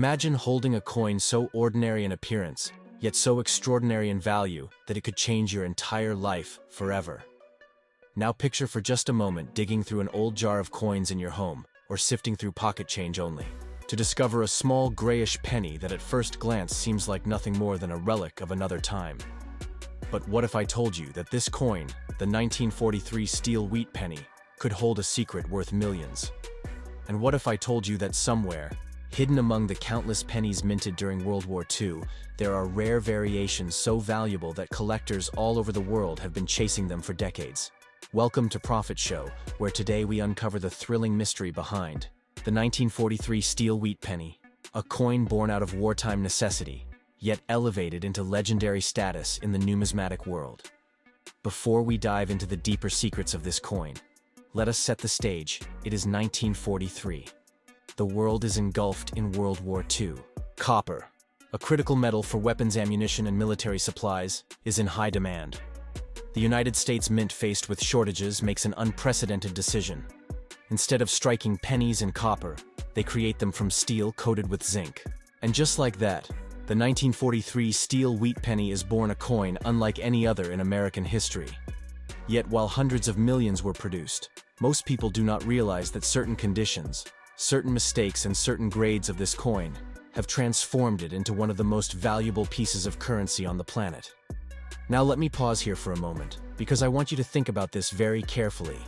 Imagine holding a coin so ordinary in appearance, yet so extraordinary in value that it could change your entire life forever. Now picture for just a moment digging through an old jar of coins in your home, or sifting through pocket change only, to discover a small grayish penny that at first glance seems like nothing more than a relic of another time. But what if I told you that this coin, the 1943 steel wheat penny, could hold a secret worth millions? And what if I told you that somewhere, hidden among the countless pennies minted during World War II, there are rare variations so valuable that collectors all over the world have been chasing them for decades? Welcome to Profit Show, where today we uncover the thrilling mystery behind the 1943 steel wheat penny, a coin born out of wartime necessity, yet elevated into legendary status in the numismatic world. Before we dive into the deeper secrets of this coin, let us set the stage. It is 1943. The world is engulfed in World War II. Copper, a critical metal for weapons ammunition and military supplies, is in high demand. The United States Mint, faced with shortages, makes an unprecedented decision. Instead of striking pennies in copper, they create them from steel coated with zinc. And just like that, the 1943 steel wheat penny is born, a coin unlike any other in American history. Yet while hundreds of millions were produced, most people do not realize that certain conditions, certain mistakes, and certain grades of this coin have transformed it into one of the most valuable pieces of currency on the planet. Now let me pause here for a moment, because I want you to think about this very carefully.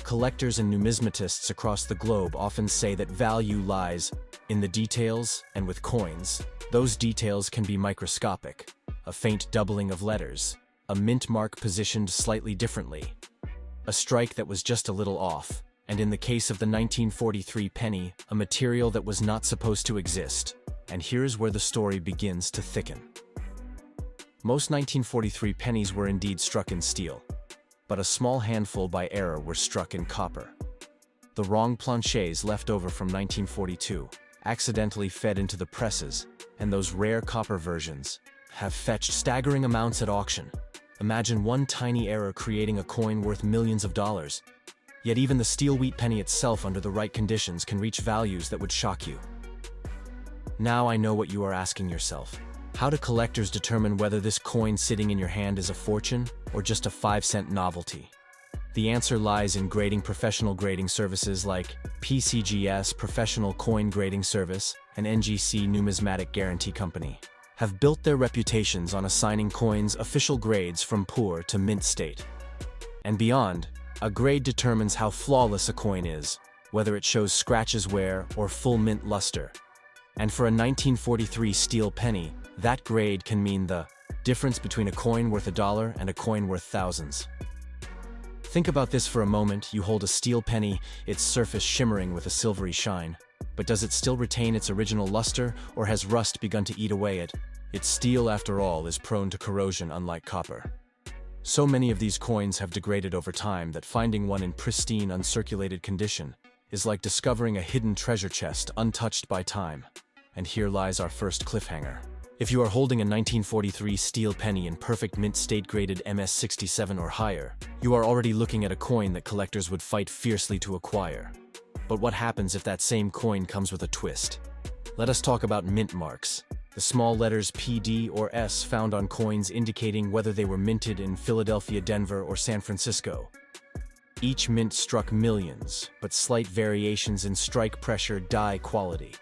Collectors and numismatists across the globe often say that value lies in the details, and with coins, those details can be microscopic: a faint doubling of letters, a mint mark positioned slightly differently, a strike that was just a little off, and in the case of the 1943 penny, a material that was not supposed to exist. And here's where the story begins to thicken. Most 1943 pennies were indeed struck in steel, but a small handful by error were struck in copper. The wrong planchets left over from 1942 accidentally fed into the presses, and those rare copper versions have fetched staggering amounts at auction. Imagine one tiny error creating a coin worth millions of dollars. Yet even the steel wheat penny itself, under the right conditions, can reach values that would shock you. Now I know what you are asking yourself. How do collectors determine whether this coin sitting in your hand is a fortune or just a 5-cent novelty? The answer lies in grading. Professional grading services like PCGS, Professional Coin Grading Service, and NGC, Numismatic Guarantee Company, have built their reputations on assigning coins official grades from poor to mint state. And beyond, a grade determines how flawless a coin is, whether it shows scratches, wear, or full mint luster. And for a 1943 steel penny, that grade can mean the difference between a coin worth $1 and a coin worth thousands. Think about this for a moment. You hold a steel penny, its surface shimmering with a silvery shine. But does it still retain its original luster, or has rust begun to eat away at it? Its steel, after all, is prone to corrosion, unlike copper. So many of these coins have degraded over time that finding one in pristine, uncirculated condition is like discovering a hidden treasure chest untouched by time. And here lies our first cliffhanger. If you are holding a 1943 steel penny in perfect mint state, graded MS67 or higher, you are already looking at a coin that collectors would fight fiercely to acquire. But what happens if that same coin comes with a twist? Let us talk about mint marks, the small letters PD or S found on coins indicating whether they were minted in Philadelphia, Denver, or San Francisco. Each mint struck millions, but slight variations in strike pressure, die quality,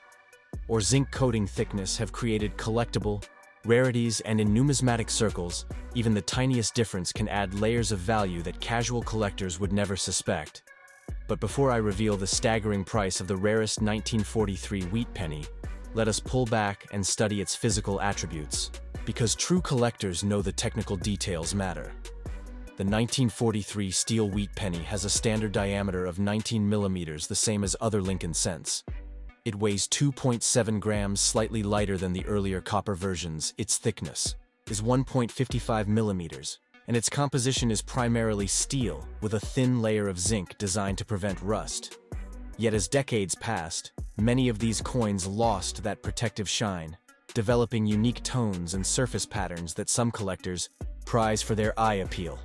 or zinc coating thickness have created collectible rarities, and in numismatic circles, even the tiniest difference can add layers of value that casual collectors would never suspect. But before I reveal the staggering price of the rarest 1943 wheat penny, let us pull back and study its physical attributes, because true collectors know the technical details matter. The 1943 steel wheat penny has a standard diameter of 19 millimeters, the same as other Lincoln cents. It weighs 2.7 grams, slightly lighter than the earlier copper versions. Its thickness is 1.55 millimeters, and its composition is primarily steel, with a thin layer of zinc designed to prevent rust. Yet as decades passed, many of these coins lost that protective shine, developing unique tones and surface patterns that some collectors prize for their eye appeal.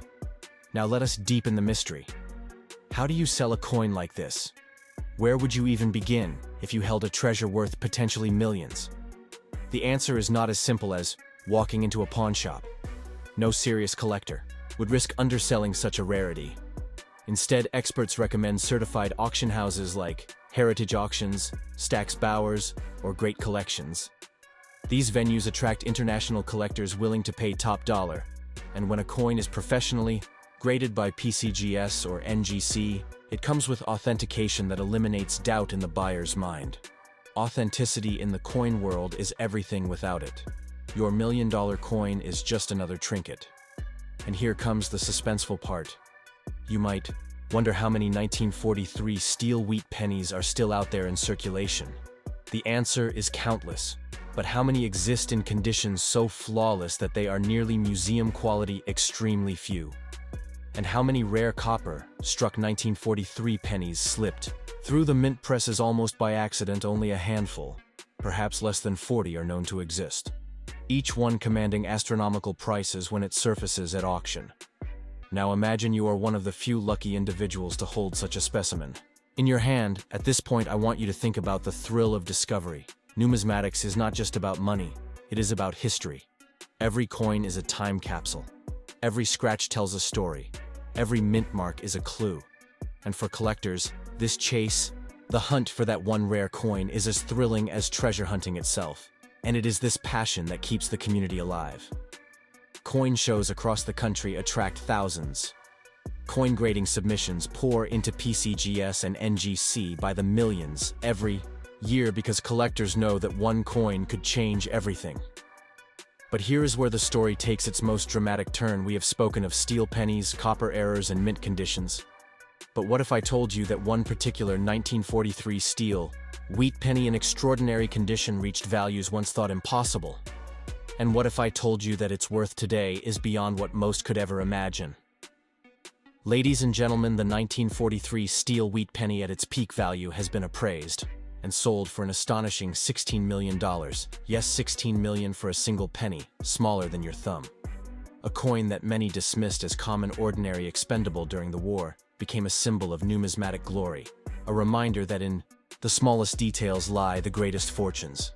Now let us deepen the mystery. How do you sell a coin like this? Where would you even begin if you held a treasure worth potentially millions? The answer is not as simple as walking into a pawn shop. No serious collector would risk underselling such a rarity. Instead, experts recommend certified auction houses like Heritage Auctions, Stax Bowers, or Great Collections. These venues attract international collectors willing to pay top dollar, and when a coin is professionally graded by PCGS or NGC, it comes with authentication that eliminates doubt in the buyer's mind. Authenticity in the coin world is everything without it. Your million-dollar coin is just another trinket. And here comes the suspenseful part. You might wonder how many 1943 steel wheat pennies are still out there in circulation. The answer is countless, but how many exist in conditions so flawless that they are nearly museum quality? Extremely few. And how many rare copper-struck 1943 pennies slipped through the mint presses almost by accident? Only a handful, perhaps less than 40, are known to exist, each one commanding astronomical prices when it surfaces at auction. Now imagine you are one of the few lucky individuals to hold such a specimen in your hand. At this point, I want you to think about the thrill of discovery. Numismatics is not just about money, it is about history. Every coin is a time capsule. Every scratch tells a story. Every mint mark is a clue. And for collectors, this chase, the hunt for that one rare coin, is as thrilling as treasure hunting itself. And it is this passion that keeps the community alive. Coin shows across the country attract thousands. Coin grading submissions pour into PCGS and NGC by the millions every year because collectors know that one coin could change everything. But here is where the story takes its most dramatic turn. We have spoken of steel pennies, copper errors, and mint conditions. But what if I told you that one particular 1943 steel wheat penny in extraordinary condition reached values once thought impossible? And what if I told you that its worth today is beyond what most could ever imagine? Ladies and gentlemen, the 1943 steel wheat penny at its peak value has been appraised and sold for an astonishing $16 million. Yes, $16 million for a single penny, smaller than your thumb. A coin that many dismissed as common, ordinary, expendable during the war became a symbol of numismatic glory, a reminder that in the smallest details lie the greatest fortunes.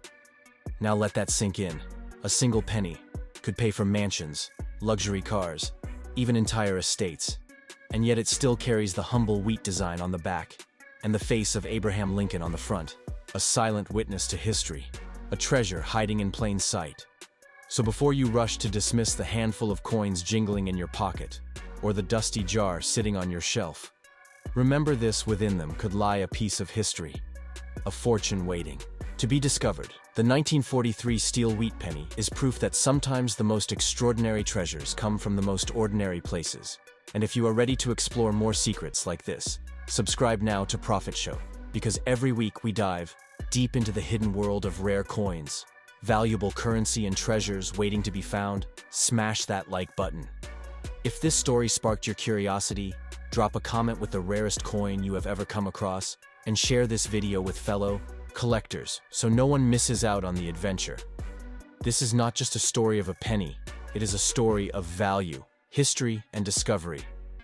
Now let that sink in. A single penny could pay for mansions, luxury cars, even entire estates, and yet it still carries the humble wheat design on the back and the face of Abraham Lincoln on the front, a silent witness to history, a treasure hiding in plain sight. So before you rush to dismiss the handful of coins jingling in your pocket, or the dusty jar sitting on your shelf, remember this: within them could lie a piece of history, a fortune waiting to be discovered. The 1943 steel wheat penny is proof that sometimes the most extraordinary treasures come from the most ordinary places. And if you are ready to explore more secrets like this, subscribe now to Profit Show, because every week we dive deep into the hidden world of rare coins, valuable currency, and treasures waiting to be found. Smash that like button. If this story sparked your curiosity, drop a comment with the rarest coin you have ever come across, and share this video with fellow collectors so no one misses out on the adventure. This is not just a story of a penny, it is a story of value, history, and discovery,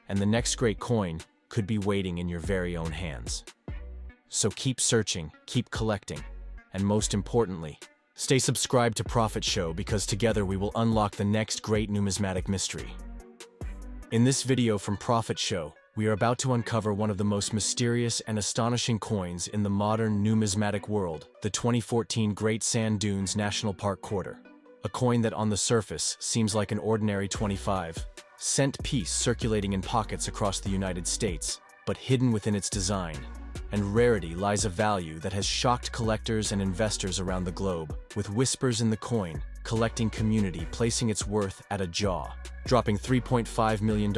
and the next great coin could be waiting in your very own hands. So keep searching, keep collecting, and most importantly, stay subscribed to Profit Show, because together we will unlock the next great numismatic mystery. In this video from Profit Show, we are about to uncover one of the most mysterious and astonishing coins in the modern numismatic world, the 2014 Great Sand Dunes National Park Quarter. A coin that on the surface seems like an ordinary 25-cent piece circulating in pockets across the United States, but hidden within its design and rarity lies a value that has shocked collectors and investors around the globe, with whispers in the coin collecting community placing its worth at a jaw-dropping $3.5 million.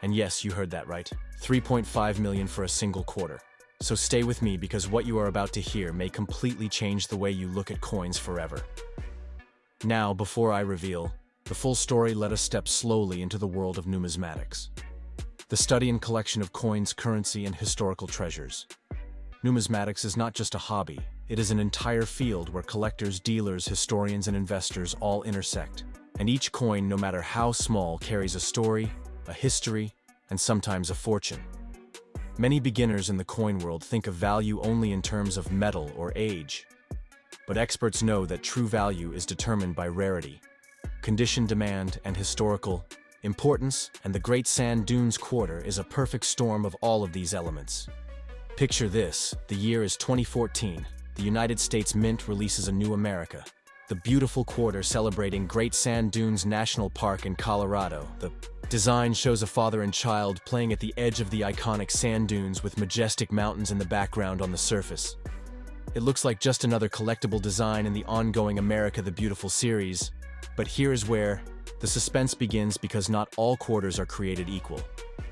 And yes, you heard that right, $3.5 million for a single quarter. So stay with me, because what you are about to hear may completely change the way you look at coins forever. Now, before I reveal the full story, let us step slowly into the world of numismatics, the study and collection of coins, currency, and historical treasures. Numismatics is not just a hobby, it is an entire field where collectors, dealers, historians, and investors all intersect. And each coin, no matter how small, carries a story, a history, and sometimes a fortune. Many beginners in the coin world think of value only in terms of metal or age. But experts know that true value is determined by rarity, condition demand, and historical importance, and the Great Sand Dunes quarter is a perfect storm of all of these elements. Picture this: the year is 2014. The United States Mint releases a new America, the beautiful quarter celebrating Great Sand Dunes National Park in Colorado. The design shows a father and child playing at the edge of the iconic sand dunes with majestic mountains in the background on the surface. It looks like just another collectible design in the ongoing America the Beautiful series, but here is where the suspense begins, because not all quarters are created equal.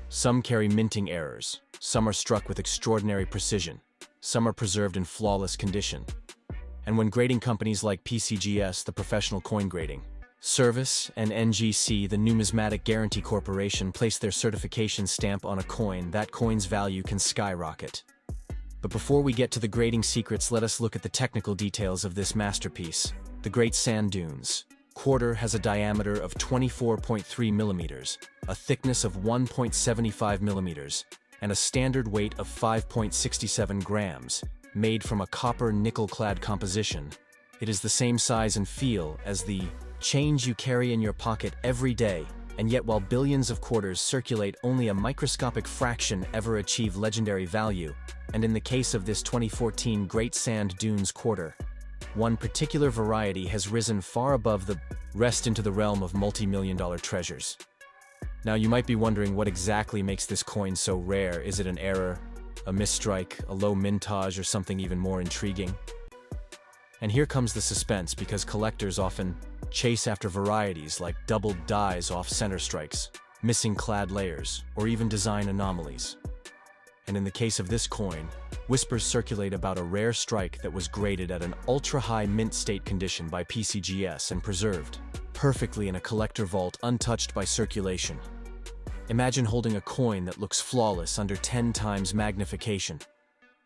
Some carry minting errors, some are struck with extraordinary precision, some are preserved in flawless condition. And when grading companies like PCGS, the Professional Coin Grading Service, and NGC, the Numismatic Guarantee Corporation, place their certification stamp on a coin, that coin's value can skyrocket. But before we get to the grading secrets, let us look at the technical details of this masterpiece. The Great Sand Dunes quarter has a diameter of 24.3 millimeters, a thickness of 1.75 millimeters, and a standard weight of 5.67 grams, made from a copper nickel-clad composition. It is the same size and feel as the change you carry in your pocket every day, and yet while billions of quarters circulate, only a microscopic fraction ever achieve legendary value, and in the case of this 2014 Great Sand Dunes quarter, one particular variety has risen far above the rest into the realm of multi-million-dollar treasures. Now you might be wondering what exactly makes this coin so rare. Is it an error, a misstrike, a low mintage, or something even more intriguing? And here comes the suspense, because collectors often chase after varieties like doubled dies off center strikes, missing clad layers, or even design anomalies. And in the case of this coin, whispers circulate about a rare strike that was graded at an ultra-high mint state condition by PCGS and preserved perfectly in a collector vault untouched by circulation. Imagine holding a coin that looks flawless under 10 times magnification.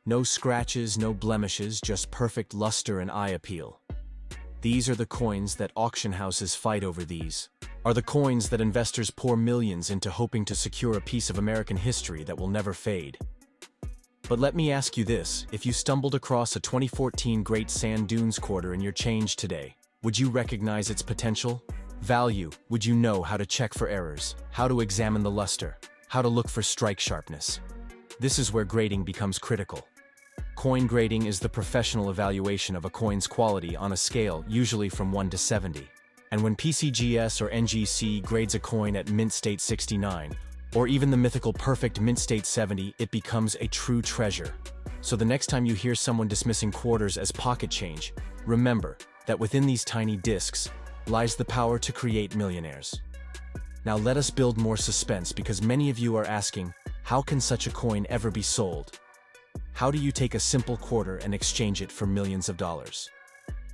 No scratches, no blemishes, just perfect luster and eye appeal. These are the coins that auction houses fight over. These are the coins that investors pour millions into, hoping to secure a piece of American history that will never fade. But let me ask you this: if you stumbled across a 2014 Great Sand Dunes quarter in your change today, would you recognize its potential value? Would you know how to check for errors, how to examine the luster, how to look for strike sharpness? This is where grading becomes critical. Coin grading is the professional evaluation of a coin's quality on a scale usually from 1 to 70. And when PCGS or NGC grades a coin at mint state 69, or even the mythical perfect mint state 70, it becomes a true treasure. So the next time you hear someone dismissing quarters as pocket change, remember that within these tiny discs lies the power to create millionaires. Now let us build more suspense, because many of you are asking, how can such a coin ever be sold? How do you take a simple quarter and exchange it for millions of dollars?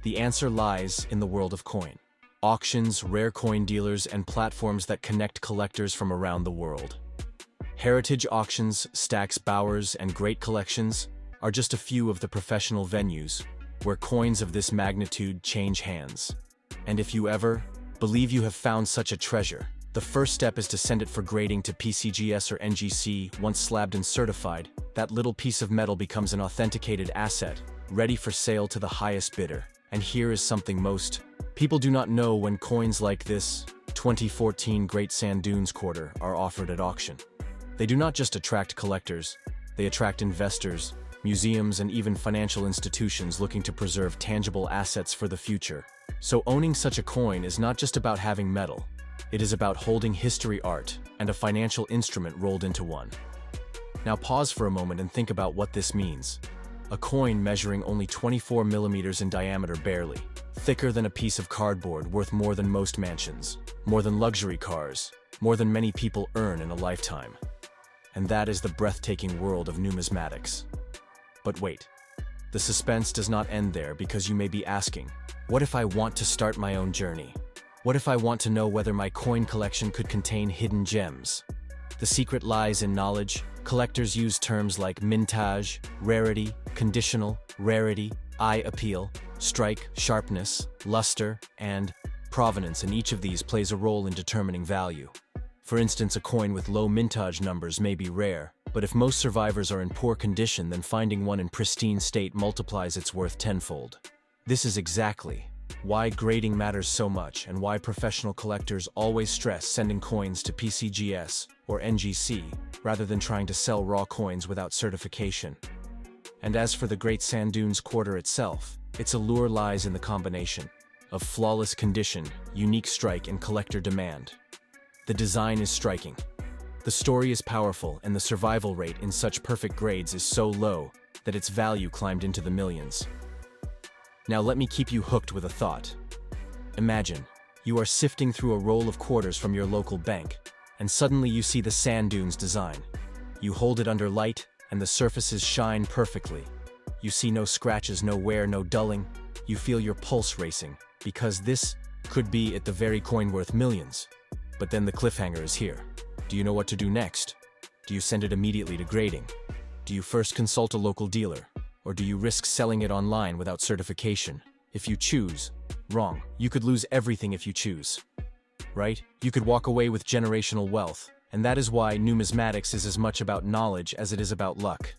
The answer lies in the world of coin auctions, rare coin dealers, and platforms that connect collectors from around the world. Heritage auctions, Stacks Bowers, and Great Collections are just a few of the professional venues where coins of this magnitude change hands. And if you ever believe you have found such a treasure, the first step is to send it for grading to PCGS or NGC. Once slabbed and certified, that little piece of metal becomes an authenticated asset, ready for sale to the highest bidder. And here is something most people do not know: when coins like this 2014 Great Sand Dunes quarter are offered at auction, they do not just attract collectors, they attract investors, museums, and even financial institutions looking to preserve tangible assets for the future. So owning such a coin is not just about having metal, it is about holding history, art, and a financial instrument rolled into one. Now pause for a moment and think about what this means. A coin measuring only 24 millimeters in diameter, barely thicker than a piece of cardboard, worth more than most mansions, more than luxury cars, more than many people earn in a lifetime. And that is the breathtaking world of numismatics. But wait, the suspense does not end there, because you may be asking, what if I want to start my own journey? What if I want to know whether my coin collection could contain hidden gems? The secret lies in knowledge. Collectors use terms like mintage, rarity, conditional, rarity, eye appeal, strike, sharpness, luster, and provenance, and each of these plays a role in determining value. For instance, a coin with low mintage numbers may be rare, But if most survivors are in poor condition, then finding one in pristine state multiplies its worth tenfold. This is exactly why grading matters so much and why professional collectors always stress sending coins to PCGS or NGC rather than trying to sell raw coins without certification. And as for the Great Sand Dunes quarter itself, its allure lies in the combination of flawless condition, unique strike, and collector demand. The design is striking. The story is powerful, and the survival rate in such perfect grades is so low that its value climbed into the millions. Now let me keep you hooked with a thought. Imagine, you are sifting through a roll of quarters from your local bank, and suddenly you see the sand dunes design. You hold it under light, and the surfaces shine perfectly. You see no scratches, no wear, no dulling. You feel your pulse racing, because this could be the very coin worth millions. But then the cliffhanger is here. Do you know what to do next? Do you send it immediately to grading? Do you first consult a local dealer? Or do you risk selling it online without certification? If you choose wrong, you could lose everything if you choose right. You could walk away with generational wealth, and that is why numismatics is as much about knowledge as it is about luck.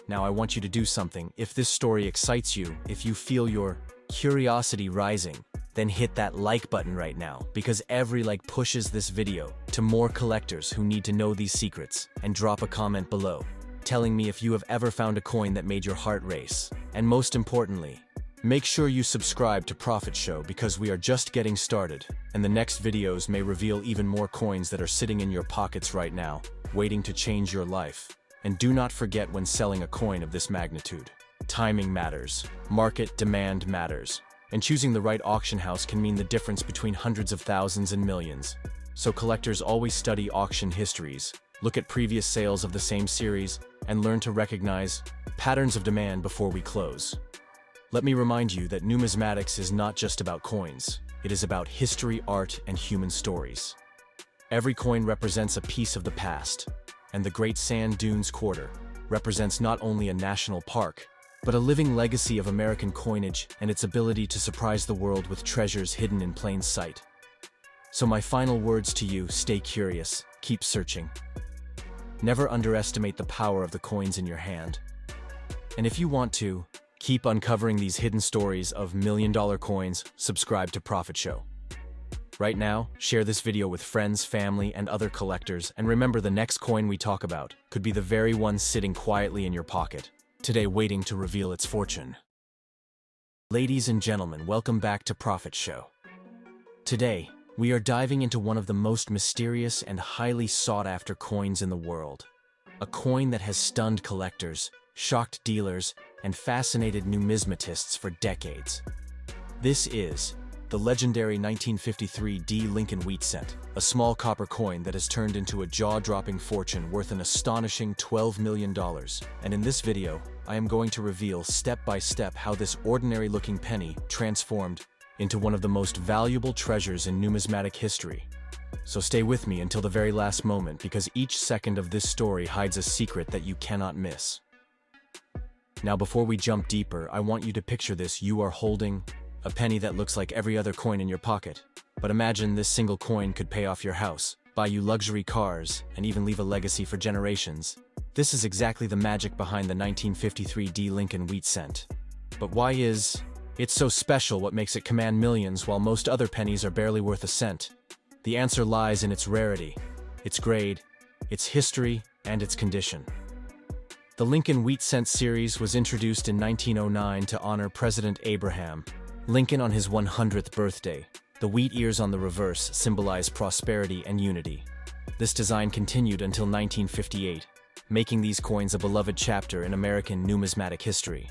Now I want you to do something. If this story excites you, if you feel your curiosity rising, then hit that like button right now, because every like pushes this video to more collectors who need to know these secrets, and drop a comment below telling me if you have ever found a coin that made your heart race. And most importantly, make sure you subscribe to Profit Show, because we are just getting started, and the next videos may reveal even more coins that are sitting in your pockets right now, waiting to change your life. And do not forget, when selling a coin of this magnitude, timing matters, market demand matters, and choosing the right auction house can mean the difference between hundreds of thousands and millions. So collectors always study auction histories, look at previous sales of the same series, and learn to recognize patterns of demand before we close. Let me remind you that numismatics is not just about coins. It is about history, art, and human stories. Every coin represents a piece of the past, and the Great Sand Dunes quarter represents not only a national park, but a living legacy of American coinage and its ability to surprise the world with treasures hidden in plain sight. So my final words to you: stay curious, keep searching. Never underestimate the power of the coins in your hand. And if you want to keep uncovering these hidden stories of million-dollar coins, subscribe to Profit Show. Right now, share this video with friends, family, and other collectors, and remember, the next coin we talk about could be the very one sitting quietly in your pocket, today waiting to reveal its fortune. Ladies and gentlemen, welcome back to Profit Show. Today, we are diving into one of the most mysterious and highly sought-after coins in the world. A coin that has stunned collectors, shocked dealers, and fascinated numismatists for decades. This is the legendary 1953 D. Lincoln wheat cent, a small copper coin that has turned into a jaw-dropping fortune worth an astonishing $12 million. And in this video, I am going to reveal step by step how this ordinary-looking penny transformed into one of the most valuable treasures in numismatic history. So stay with me until the very last moment, because each second of this story hides a secret that you cannot miss. Now, before we jump deeper, I want you to picture this. You are holding a penny that looks like every other coin in your pocket. But imagine this single coin could pay off your house, buy you luxury cars, and even leave a legacy for generations. This is exactly the magic behind the 1953 D. Lincoln wheat cent. But why is it's so special? What makes it command millions while most other pennies are barely worth a cent? The answer lies in its rarity, its grade, its history, and its condition. The Lincoln wheat cent series was introduced in 1909 to honor President Abraham Lincoln on his 100th birthday. The wheat ears on the reverse symbolize prosperity and unity. This design continued until 1958, making these coins a beloved chapter in American numismatic history.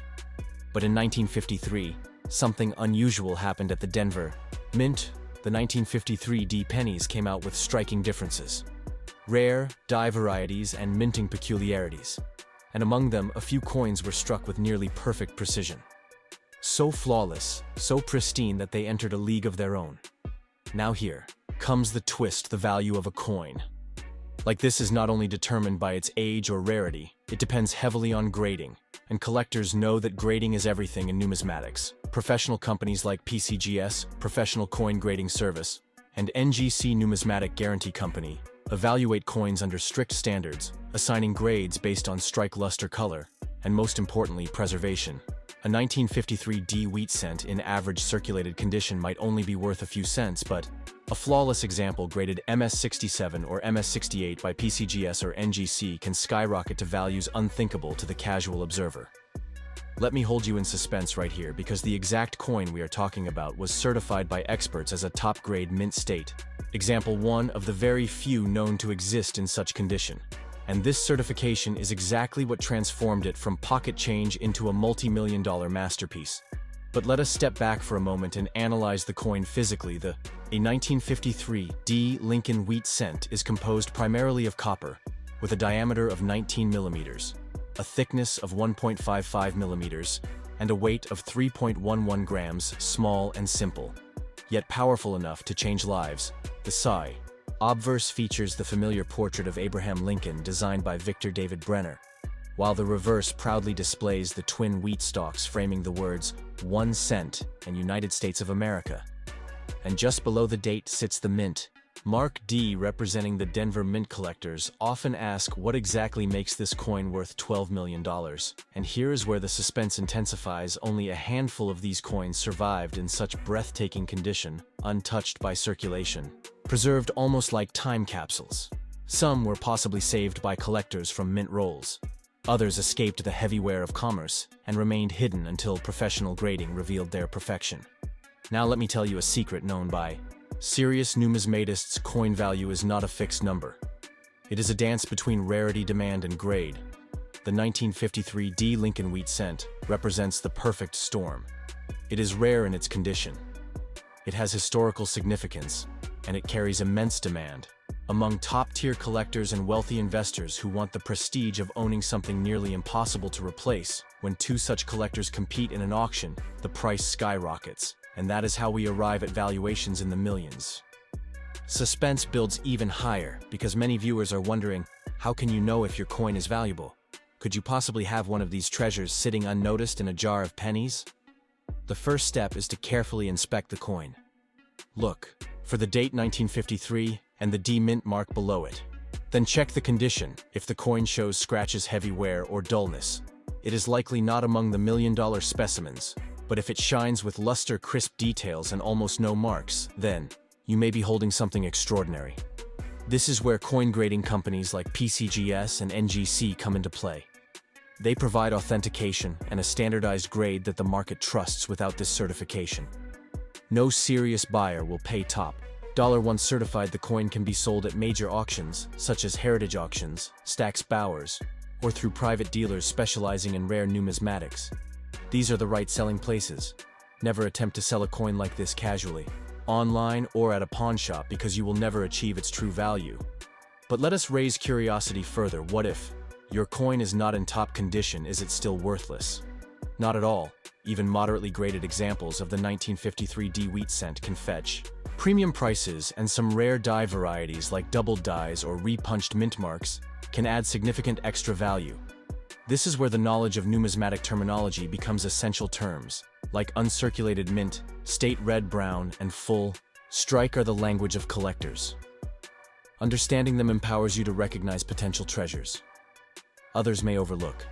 But in 1953, something unusual happened at the Denver Mint. The 1953 D pennies came out with striking differences, rare die varieties, and minting peculiarities. And among them, a few coins were struck with nearly perfect precision. So flawless, so pristine that they entered a league of their own. Now here comes the twist: the value of a coin like this is not only determined by its age or rarity, it depends heavily on grading. And collectors know that grading is everything in numismatics. Professional companies like PCGS, Professional Coin Grading Service, and NGC Numismatic Guarantee Company Evaluate coins under strict standards, assigning grades based on strike luster color, and most importantly, preservation. A 1953 D wheat cent in average circulated condition might only be worth a few cents, but a flawless example graded MS67 or MS68 by PCGS or NGC can skyrocket to values unthinkable to the casual observer. Let me hold you in suspense right here, because the exact coin we are talking about was certified by experts as a top-grade mint state. Example 1 of the very few known to exist in such condition. And this certification is exactly what transformed it from pocket change into a multi-million-dollar masterpiece. But let us step back for a moment and analyze the coin physically. A 1953 D Lincoln wheat cent is composed primarily of copper, with a diameter of 19 millimeters, a thickness of 1.55 millimeters, and a weight of 3.11 grams, small and simple, yet powerful enough to change lives. The obverse features the familiar portrait of Abraham Lincoln designed by Victor David Brenner, while the reverse proudly displays the twin wheat stalks framing the words 1 cent and United States of America. And just below the date sits the mint, Mark D, representing the Denver mint collectors often ask what exactly makes this coin worth $12 million. And here is where the suspense intensifies. Only a handful of these coins survived in such breathtaking condition, untouched by circulation, preserved almost like time capsules. Some were possibly saved by collectors from mint rolls. Others escaped the heavy wear of commerce and remained hidden until professional grading revealed their perfection. Now let me tell you a secret known by serious numismatists. Coin value is not a fixed number. It is a dance between rarity, demand, and grade. The 1953 D Lincoln wheat cent represents the perfect storm. It is rare in its condition. It has historical significance, and it carries immense demand among top-tier collectors and wealthy investors who want the prestige of owning something nearly impossible to replace. When two such collectors compete in an auction, the price skyrockets, and that is how we arrive at valuations in the millions. Suspense builds even higher because many viewers are wondering, how can you know if your coin is valuable? Could you possibly have one of these treasures sitting unnoticed in a jar of pennies? The first step is to carefully inspect the coin. Look for the date 1953 and the D mint mark below it. Then check the condition. If the coin shows scratches, heavy wear, or dullness, it is likely not among the million-dollar specimens. But if it shines with luster, crisp details, and almost no marks, then you may be holding something extraordinary. This is where coin grading companies like PCGS and NGC come into play. They provide authentication and a standardized grade that the market trusts. Without this certification, no serious buyer will pay top dollar. Once certified, the coin can be sold at major auctions, such as heritage auctions, Stack's Bowers, or through private dealers specializing in rare numismatics. These are the right selling places. Never attempt to sell a coin like this casually, online or at a pawn shop, because you will never achieve its true value. But let us raise curiosity further. What if your coin is not in top condition? Is it still worthless? Not at all. Even moderately graded examples of the 1953 D wheat cent can fetch premium prices, and some rare die varieties like doubled dies or repunched mint marks can add significant extra value. This is where the knowledge of numismatic terminology becomes essential. Terms like uncirculated mint, state red, brown, and full strike are the language of collectors. Understanding them empowers you to recognize potential treasures others may overlook.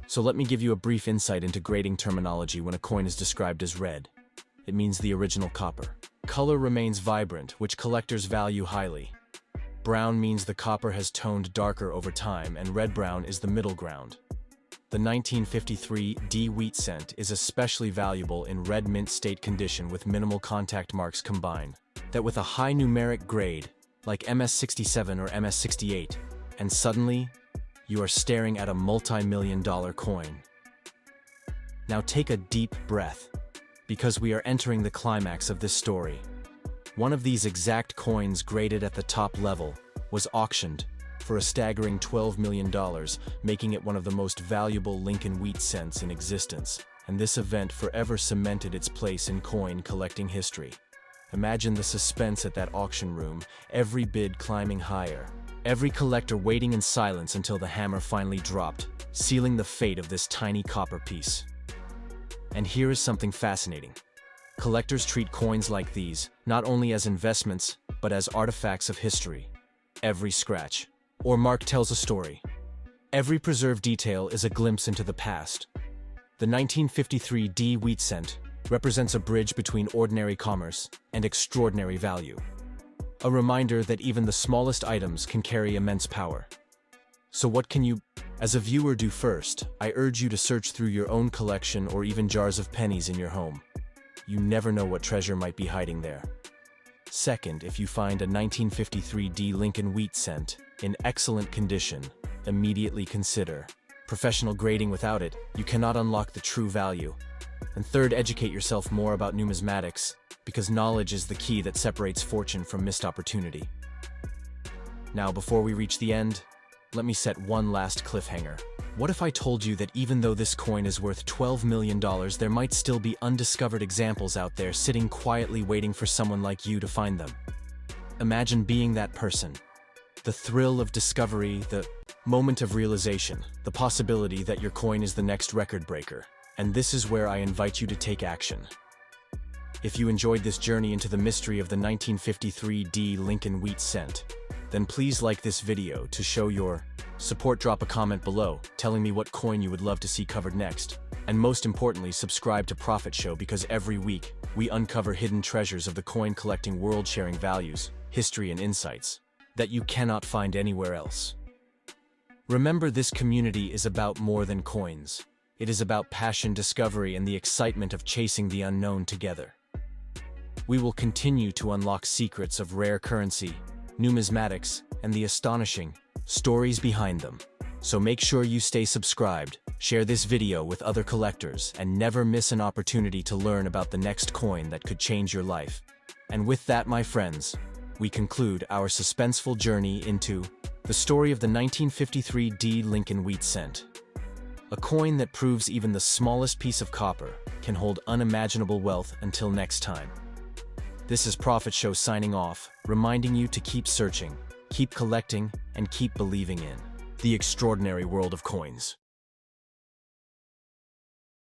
So let me give you a brief insight into grading terminology. When a coin is described as red, it means the original copper. Color remains vibrant, which collectors value highly. Brown means the copper has toned darker over time, and red-brown is the middle ground. The 1953 D wheat cent is especially valuable in red mint state condition with minimal contact marks. Combine that with a high numeric grade like MS67 or MS68, and suddenly you are staring at a multi-million-dollar coin. Now take a deep breath, because we are entering the climax of this story. One of these exact coins, graded at the top level, was auctioned for a staggering $12 million, making it one of the most valuable Lincoln wheat cents in existence. And this event forever cemented its place in coin collecting history. Imagine the suspense at that auction room, every bid climbing higher, every collector waiting in silence until the hammer finally dropped, sealing the fate of this tiny copper piece. And here is something fascinating. Collectors treat coins like these not only as investments, but as artifacts of history. every scratch or mark tells a story. Every preserved detail is a glimpse into the past. The 1953 D wheat cent represents a bridge between ordinary commerce and extraordinary value. A reminder that even the smallest items can carry immense power. So what can you, as a viewer, do first? I urge you to search through your own collection or even jars of pennies in your home. You never know what treasure might be hiding there. Second, if you find a 1953 D Lincoln wheat cent in excellent condition, immediately consider professional grading. Without it, you cannot unlock the true value. And third, educate yourself more about numismatics, because knowledge is the key that separates fortune from missed opportunity. Now, before we reach the end, let me set one last cliffhanger. What if I told you that even though this coin is worth $12 million, there might still be undiscovered examples out there sitting quietly waiting for someone like you to find them? Imagine being that person. The thrill of discovery, the moment of realization, the possibility that your coin is the next record breaker. And this is where I invite you to take action. If you enjoyed this journey into the mystery of the 1953 D Lincoln wheat cent, then please like this video to show your support. Drop a comment below telling me what coin you would love to see covered next. And most importantly, subscribe to Profit Show, because every week we uncover hidden treasures of the coin collecting world, sharing values, history, and insights that you cannot find anywhere else. Remember, this community is about more than coins. It is about passion, discovery, and the excitement of chasing the unknown together. We will continue to unlock secrets of rare currency, numismatics, and the astonishing stories behind them. So make sure you stay subscribed, share this video with other collectors, and never miss an opportunity to learn about the next coin that could change your life. And with that, my friends, we conclude our suspenseful journey into the story of the 1953 D Lincoln wheat cent. A coin that proves even the smallest piece of copper can hold unimaginable wealth. Until next time. This is Profit Show signing off, reminding you to keep searching, keep collecting, and keep believing in the extraordinary world of coins.